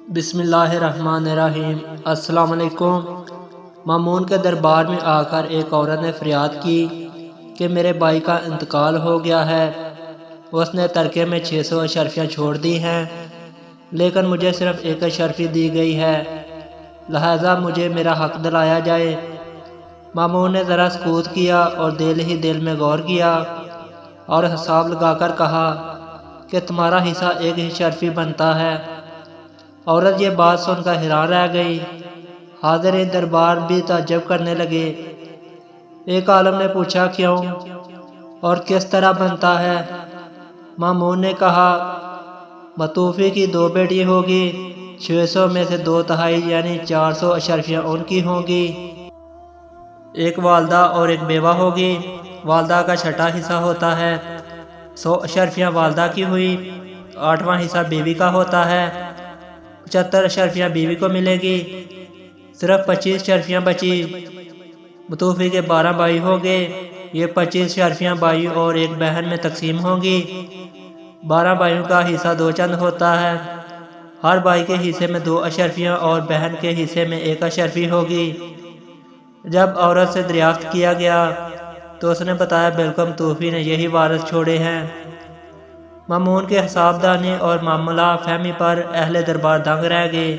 بسم اللہ الرحمن الرحیم۔ السلام علیکم۔ مامون کے دربار میں آ کر ایک عورت نے فریاد کی کہ میرے بھائی کا انتقال ہو گیا ہے۔ اس نے ترکے میں 600 اشرفیاں چھوڑ دی ہیں، لیکن مجھے صرف ایک اشرفی دی گئی ہے، لہذا مجھے میرا حق دلایا جائے۔ مامون نے ذرا سکوت کیا اور دل ہی دل میں غور کیا اور حساب لگا کر کہا کہ تمہارا حصہ ایک اشرفی بنتا ہے۔ عورت یہ بات سن کر حیران رہ گئی۔ حاضرین دربار بھی تعجب کرنے لگے۔ ایک عالم نے پوچھا کیوں اور کس طرح بنتا ہے؟ مامون نے کہا متوفی کی 2 بیٹی ہوگی، 600 میں سے 2/3 یعنی 400 اشرفیاں ان کی ہوں گی، ایک والدہ اور ایک بیوہ ہوگی۔ والدہ کا 6واں حصہ ہوتا ہے، 100 اشرفیاں والدہ کی ہوئی، 8واں حصہ بیوی کا ہوتا ہے، 75 اشرفیاں بیوی کو ملے گی، صرف 25 اشرفیاں بچی۔ متوفی کے 12 بھائی ہو گئے، یہ 25 اشرفیاں بھائی اور ایک بہن میں تقسیم ہوں گی۔ 12 بھائیوں کا حصہ 2 چند ہوتا ہے، ہر بھائی کے حصے میں 2 اشرفیاں اور بہن کے حصے میں 1 اشرفی ہوگی۔ جب عورت سے دریافت کیا گیا تو اس نے بتایا بالکل متوفی نے یہی وارث چھوڑے ہیں۔ مامون کے حساب دانی اور معاملہ فہمی پر اہل دربار دنگ رہ گئے۔